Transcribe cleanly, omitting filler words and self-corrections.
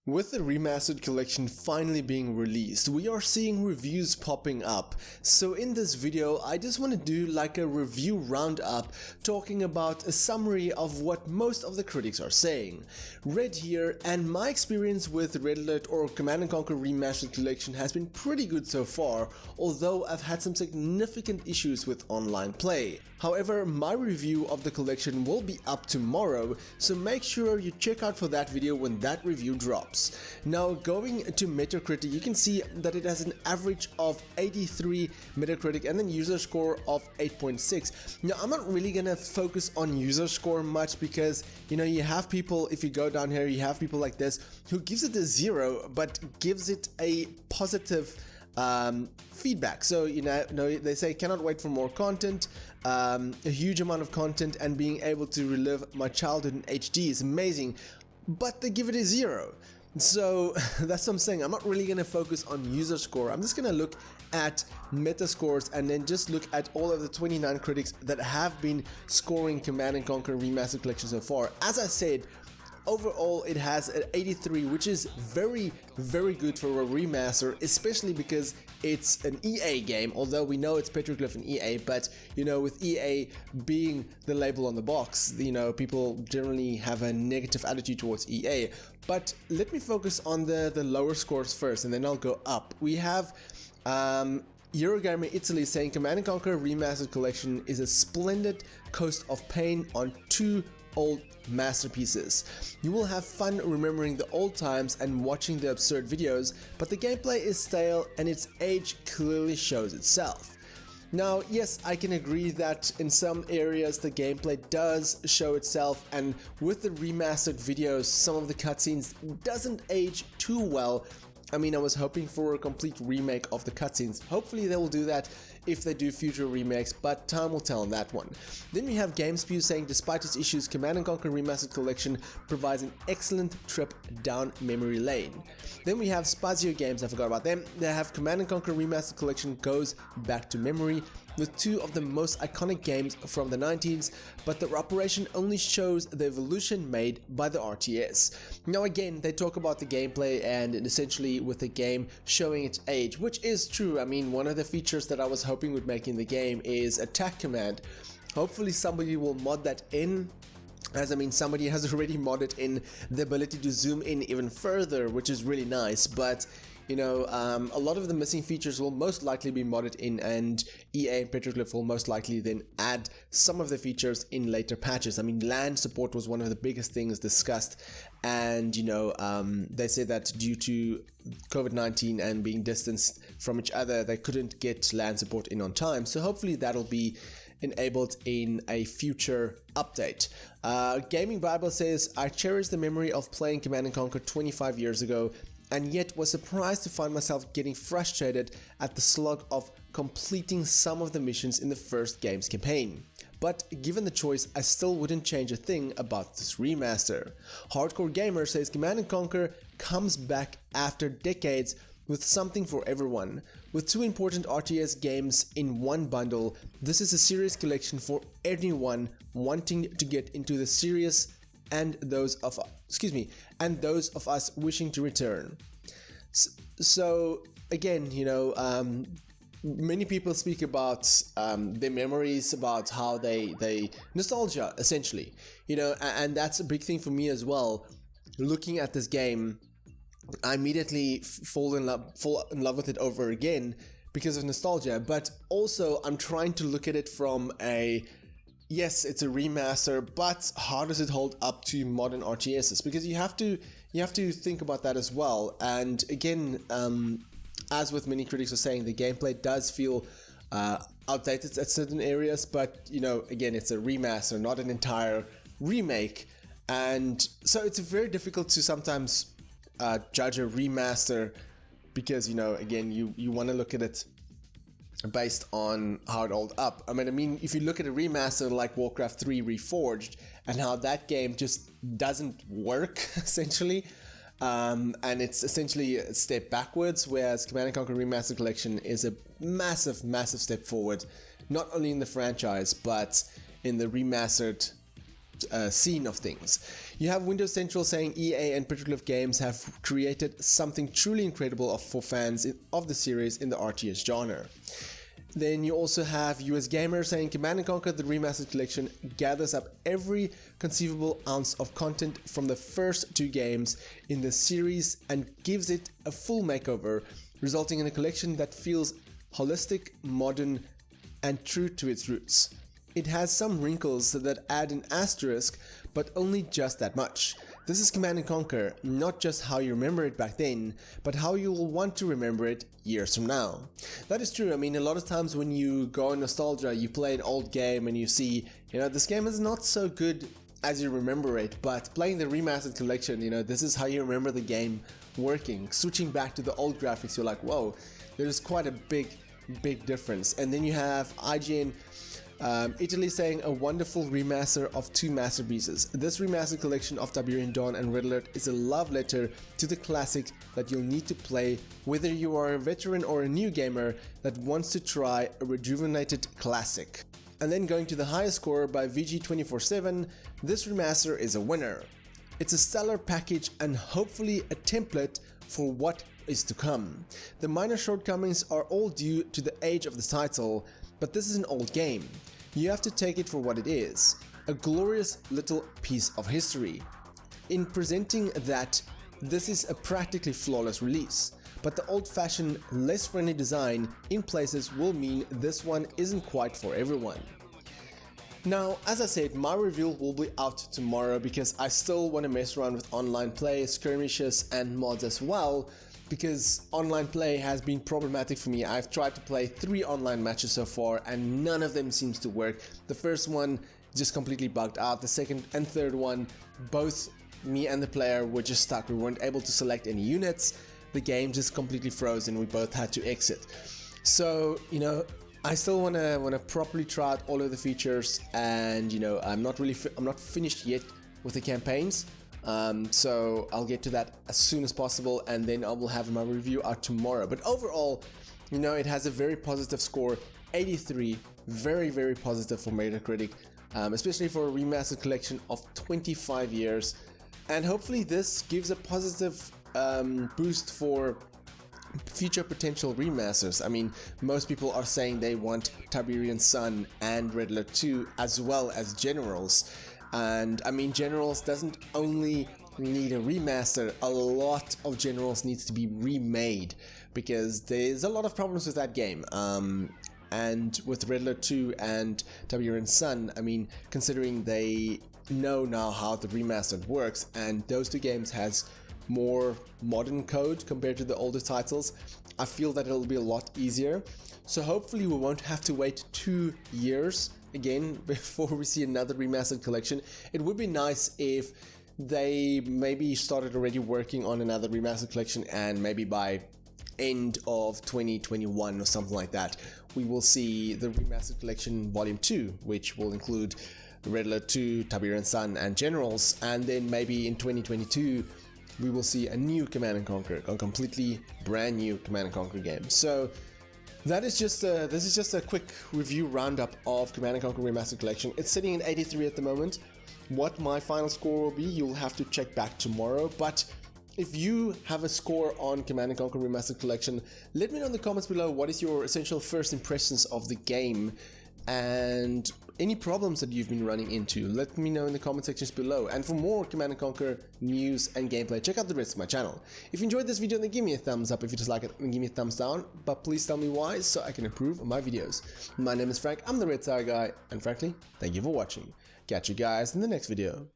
With the remastered collection finally being released, we are seeing reviews popping up. So in this video, I just want to do like a review roundup talking about a summary of what most of the critics are saying. Red here, and my experience with Red Alert or Command & Conquer Remastered Collection has been pretty good so far, although I've had some significant issues with online play. However, my review of the collection will be up tomorrow, so make sure you check out for that video when that review drops. Now, going to Metacritic, you can see that it has an average of 83 Metacritic and then user score of 8.6. Now, I'm not really gonna focus on user score much because, you know, you have people, if you go down here, you have people like this who gives it a 0 but gives it a positive feedback. So, you know, they say cannot wait for more content, a huge amount of content, and being able to relive my childhood in HD is amazing, but they give it a 0. So that's what I'm saying. I'm not really going to focus on user score. I'm just going to look at meta scores and then just look at all of the 29 critics that have been scoring Command & Conquer Remastered Collection so far. As I said, overall it has an 83, which is very good for a remaster, especially because it's an EA game, although we know it's petroglyph in EA, but you know, with EA being the label on the box, you know, people generally have a negative attitude towards EA. But let me focus on the lower scores first, and then I'll go up. We have Eurogamer Italy saying Command & Conquer Remastered Collection is a splendid coast of pain on 2 old masterpieces. You will have fun remembering the old times and watching the absurd videos, but the gameplay is stale and its age clearly shows itself. Now, yes, I can agree that in some areas the gameplay does show itself, and with the remastered videos, some of the cutscenes doesn't age too well. I mean, I was hoping for a complete remake of the cutscenes. Hopefully they will do that if they do future remakes, but time will tell on that one. Then we have GameSpew saying despite its issues, Command & Conquer Remastered Collection provides an excellent trip down memory lane. Then we have Spazio Games, I forgot about them. They have Command & Conquer Remastered Collection goes back to memory with 2 of the most iconic games from the 90s, but the operation only shows the evolution made by the RTS. Now again, they talk about the gameplay and essentially with the game showing its age, which is true. I mean, one of the features that I was hoping would make in the game is attack command. Hopefully somebody will mod that in, as I mean, somebody has already modded in the ability to zoom in even further, which is really nice, but you know, a lot of the missing features will most likely be modded in, and EA and Petroglyph will most likely then add some of the features in later patches. I mean, LAN support was one of the biggest things discussed, and you know, they said that due to COVID-19 and being distanced from each other, they couldn't get LAN support in on time, so hopefully that'll be enabled in a future update. Gaming Bible says, I cherish the memory of playing Command & Conquer 25 years ago, and yet was surprised to find myself getting frustrated at the slog of completing some of the missions in the first game's campaign. But given the choice, I still wouldn't change a thing about this remaster. Hardcore Gamer says Command & Conquer comes back after decades with something for everyone. With 2 important RTS games in one bundle, this is a serious collection for anyone wanting to get into the series and those of us wishing to return. So again, you know, many people speak about their memories, about how they nostalgia essentially, you know, and that's a big thing for me as well. Looking at this game, I immediately fall in love with it over again because of nostalgia, but also I'm trying to look at it from a, yes, it's a remaster, but how does it hold up to modern RTSs? Because you have to think about that as well. And again, as with many critics are saying, the gameplay does feel outdated at certain areas, but you know, again, it's a remaster, not an entire remake, and so it's very difficult to sometimes judge a remaster because, you know, again, you want to look at it based on how it holds up. I mean, if you look at a remaster like Warcraft 3 Reforged and how that game just doesn't work essentially, and it's essentially a step backwards, whereas Command & Conquer Remastered Collection is a massive step forward, not only in the franchise but in the remastered scene of things. You have Windows Central saying EA and Petroglyph Games have created something truly incredible for fans of the series in the RTS genre. Then you also have US Gamer saying Command & Conquer the Remastered Collection gathers up every conceivable ounce of content from the first 2 games in the series and gives it a full makeover, resulting in a collection that feels holistic, modern, and true to its roots. It has some wrinkles that add an asterisk, but only just that much. This is Command & Conquer, not just how you remember it back then, but how you will want to remember it years from now. That is true. I mean, a lot of times when you go on nostalgia, you play an old game and you see, this game is not so good as you remember it, but playing the remastered collection, this is how you remember the game working. Switching back to the old graphics, you're like, whoa, there's quite a big difference. And then you have IGN Italy saying a wonderful remaster of 2 masterpieces. This remastered collection of Tiberian Dawn and Red Alert is a love letter to the classic that you'll need to play whether you are a veteran or a new gamer that wants to try a rejuvenated classic. And then going to the highest score by VG247, this remaster is a winner. It's a stellar package and hopefully a template for what is to come. The minor shortcomings are all due to the age of the title, but this is an old game. You have to take it for what it is, a glorious little piece of history. In presenting that, this is a practically flawless release, but the old-fashioned, less friendly design in places will mean this one isn't quite for everyone. Now, as I said, my review will be out tomorrow because I still want to mess around with online play, skirmishes and mods as well, because online play has been problematic for me. I've tried to play 3 online matches so far and none of them seems to work. The first one just completely bugged out. The second and third one, both me and the player were just stuck. We weren't able to select any units. The game just completely froze and we both had to exit. So, I still want to properly try out all of the features, and I'm not finished yet with the campaigns. So I'll get to that as soon as possible, and then I will have my review out tomorrow. But overall, it has a very positive score, 83, very positive for Metacritic, especially for a remastered collection of 25 years. And hopefully this gives a positive boost for future potential remasters. I mean, most people are saying they want Tiberian Sun and Red Alert 2 as well as Generals. And I mean, Generals doesn't only need a remaster, a lot of Generals needs to be remade because there's a lot of problems with that game. And with Red Alert 2 and Tiberian Sun, I mean, considering they know now how the remastered works, and those 2 games has more modern code compared to the older titles, I feel that it'll be a lot easier. So hopefully we won't have to wait 2 years again before we see another remastered collection. It would be nice if they maybe started already working on another remastered collection, and maybe by end of 2021 or something like that, we will see the remastered collection volume 2, which will include Red Alert 2, Tiberian Sun and Generals, and then maybe in 2022 we will see a new Command & Conquer, a completely brand new Command & Conquer game. So that is just this is just a quick review roundup of Command & Conquer Remastered Collection. It's sitting at 83 at the moment. What my final score will be, you'll have to check back tomorrow. But if you have a score on Command & Conquer Remastered Collection, let me know in the comments below what is your essential first impressions of the game, and any problems that you've been running into. Let me know in the comment sections below. And for more Command & Conquer news and gameplay, check out the rest of my channel. If you enjoyed this video, then give me a thumbs up. If you dislike it, then give me a thumbs down. But please tell me why, so I can improve my videos. My name is Frank, I'm the RedTieGuy, and frankly, thank you for watching. Catch you guys in the next video.